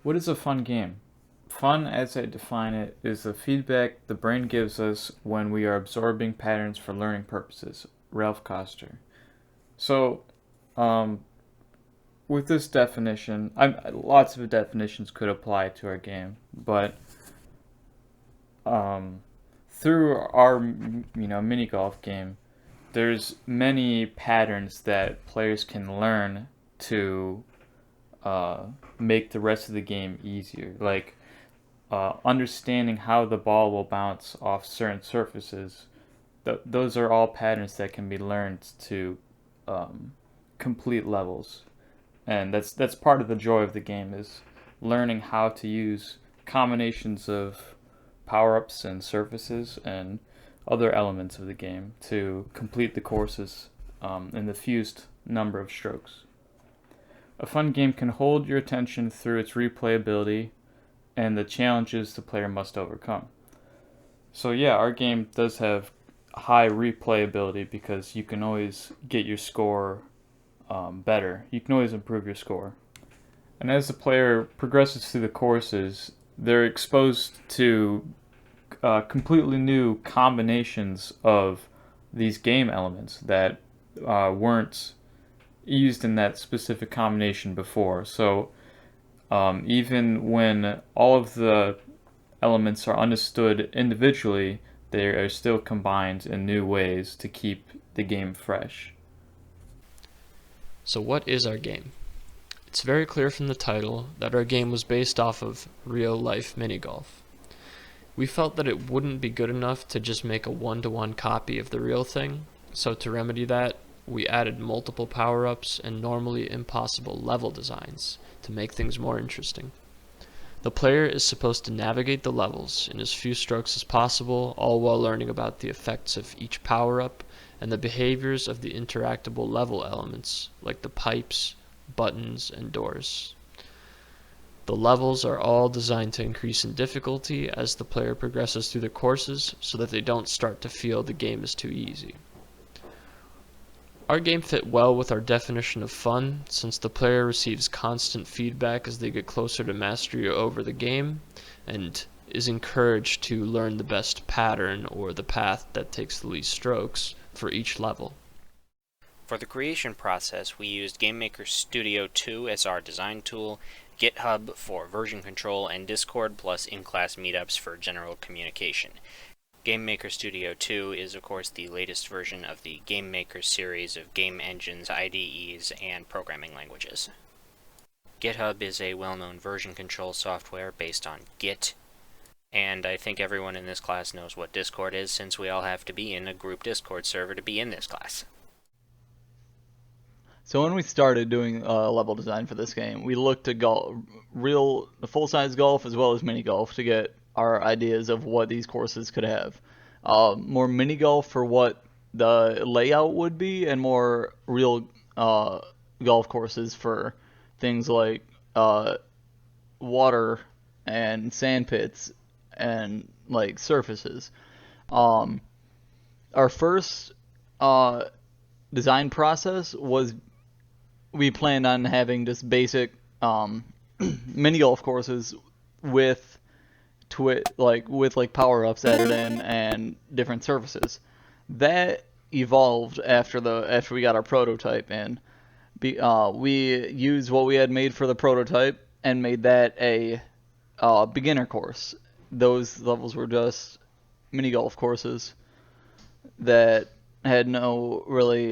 What is a fun game? Fun, as I define it, is the feedback the brain gives us when we are absorbing patterns for learning purposes. Ralph Koster. So, um, with this definition, lots of definitions could apply to our game, but um, through our mini golf game, there's many patterns that players can learn to make the rest of the game easier. Like understanding how the ball will bounce off certain surfaces. Those are all patterns that can be learned to um, complete levels, and that's part of the joy of the game is learning how to use combinations of power-ups and surfaces and other elements of the game to complete the courses in the fewest number of strokes. A fun game can hold your attention through its replayability and the challenges the player must overcome. So yeah, our game does have high replayability because you can always get your score better. You can always improve your score. And as the player progresses through the courses, they're exposed to completely new combinations of these game elements that weren't used in that specific combination before. So even when all of the elements are understood individually, they are still combined in new ways to keep the game fresh. So what is our game? It's very clear from the title that our game was based off of real-life minigolf. We felt that it wouldn't be good enough to just make a one-to-one copy of the real thing, so to remedy that, we added multiple power-ups and normally impossible level designs to make things more interesting. The player is supposed to navigate the levels in as few strokes as possible, all while learning about the effects of each power-up and the behaviors of the interactable level elements, like the pipes, buttons, and doors. The levels are all designed to increase in difficulty as the player progresses through the courses so that they don't start to feel the game is too easy. Our game fit well with our definition of fun, since the player receives constant feedback as they get closer to mastery over the game, and is encouraged to learn the best pattern or the path that takes the least strokes for each level. For the creation process, we used GameMaker Studio 2 as our design tool, GitHub for version control, and Discord plus in-class meetups for general communication. GameMaker Studio 2 is, of course, the latest version of the GameMaker series of game engines, IDEs, and programming languages. GitHub is a well-known version control software based on Git, and I think everyone in this class knows what Discord is, since we all have to be in a group Discord server to be in this class. So when we started doing level design for this game, we looked to full-size golf as well as mini golf to get our ideas of what these courses could have. More mini golf for what the layout would be, and more real golf courses for things like water and sand pits and like surfaces. Our first design process was we planned on having just basic mini golf courses with power ups added in and different surfaces. That evolved after we got our prototype in. We used what we had made for the prototype and made that a beginner course. Those levels were just mini golf courses that had no really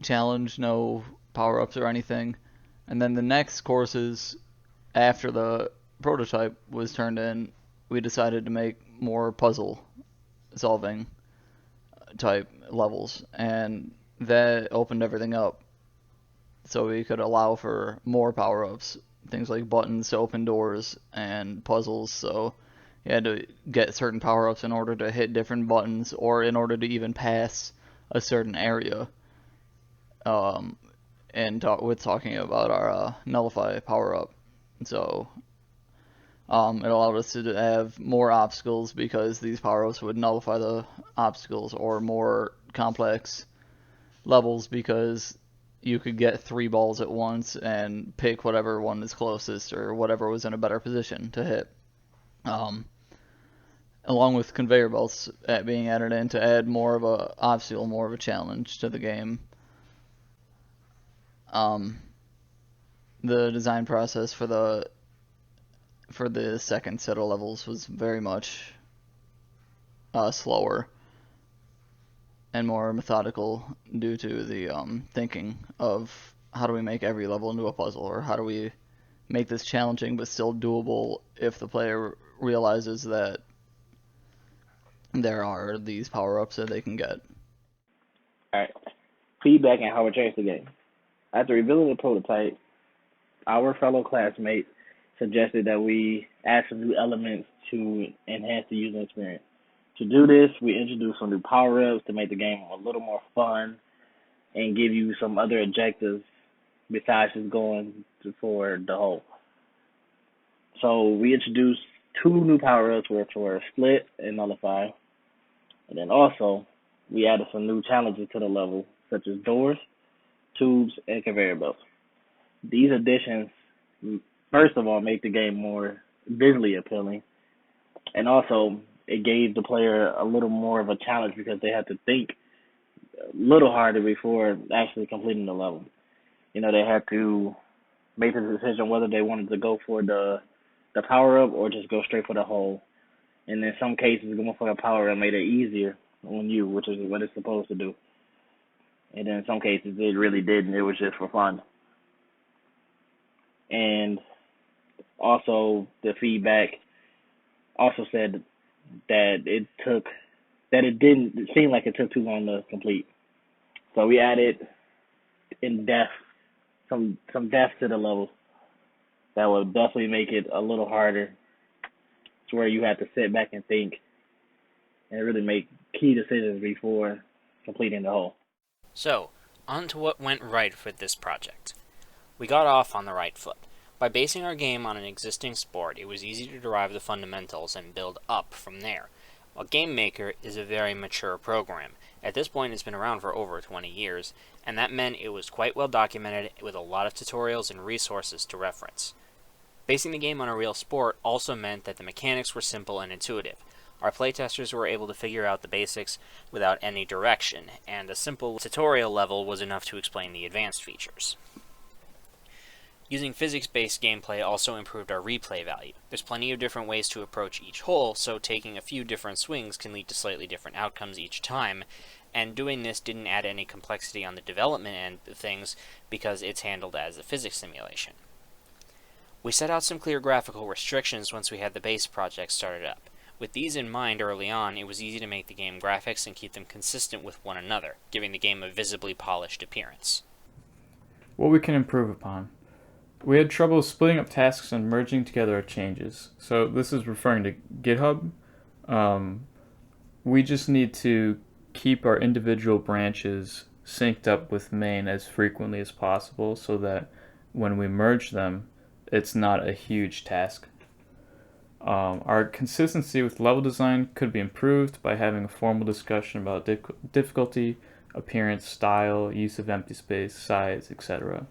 challenge, no power ups or anything. And then the next courses after the prototype was turned in, we decided to make more puzzle solving type levels, and that opened everything up so we could allow for more power-ups, things like buttons to open doors and puzzles. So you had to get certain power-ups in order to hit different buttons or in order to even pass a certain area. And talking about our nullify power-up. So it allowed us to have more obstacles because these power-ups would nullify the obstacles, or more complex levels because you could get 3 balls at once and pick whatever one is closest or whatever was in a better position to hit. Along with conveyor belts being added in to add more of a obstacle, more of a challenge to the game. The design process for the second set of levels was very much slower and more methodical due to the thinking of how do we make every level into a puzzle, or how do we make this challenging but still doable if the player realizes that there are these power-ups that they can get. Alright. Feedback and how it changed the game. After revealing the prototype, our fellow classmate suggested that we add some new elements to enhance the user experience. To do this, we introduced some new power-ups to make the game a little more fun and give you some other objectives besides just going for the hole. So we introduced 2 new power-ups, which were Split and Nullify. And then also, we added some new challenges to the level, such as doors, tubes, and conveyor belts. These additions, first of all, make the game more visually appealing, and also it gave the player a little more of a challenge because they had to think a little harder before actually completing the level. They had to make the decision whether they wanted to go for the power up or just go straight for the hole. And in some cases, going for the power up made it easier on you, which is what it's supposed to do. And then in some cases, it really didn't. It was just for fun. And also, the feedback also said that it didn't seem like it took too long to complete. So we added some depth to the levels that would definitely make it a little harder, to where you have to sit back and think and really make key decisions before completing the hole. So, on to what went right for this project. We got off on the right foot. By basing our game on an existing sport, it was easy to derive the fundamentals and build up from there. A Game Maker is a very mature program. At this point, it's been around for over 20 years, and that meant it was quite well documented with a lot of tutorials and resources to reference. Basing the game on a real sport also meant that the mechanics were simple and intuitive. Our playtesters were able to figure out the basics without any direction, and a simple tutorial level was enough to explain the advanced features. Using physics-based gameplay also improved our replay value. There's plenty of different ways to approach each hole, so taking a few different swings can lead to slightly different outcomes each time, and doing this didn't add any complexity on the development end of things because it's handled as a physics simulation. We set out some clear graphical restrictions once we had the base project started up. With these in mind early on, it was easy to make the game graphics and keep them consistent with one another, giving the game a visibly polished appearance. What we can improve upon. We had trouble splitting up tasks and merging together our changes. So this is referring to GitHub. We just need to keep our individual branches synced up with main as frequently as possible so that when we merge them, it's not a huge task. Our consistency with level design could be improved by having a formal discussion about difficulty, appearance, style, use of empty space, size, etc.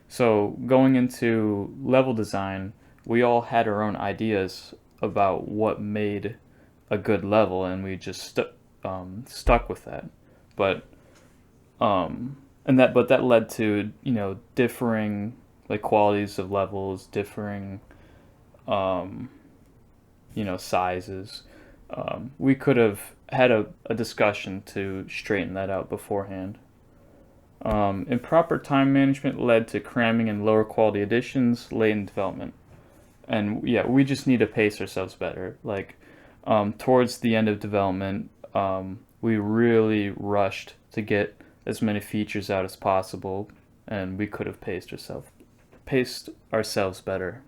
So going into level design, we all had our own ideas about what made a good level, and we just stuck with that. But that led to differing qualities of levels, differing sizes. We could have had a discussion to straighten that out beforehand. Improper time management led to cramming in lower quality additions late in development. And yeah, we just need to pace ourselves better. Towards the end of development, we really rushed to get as many features out as possible, and we could have paced ourselves better.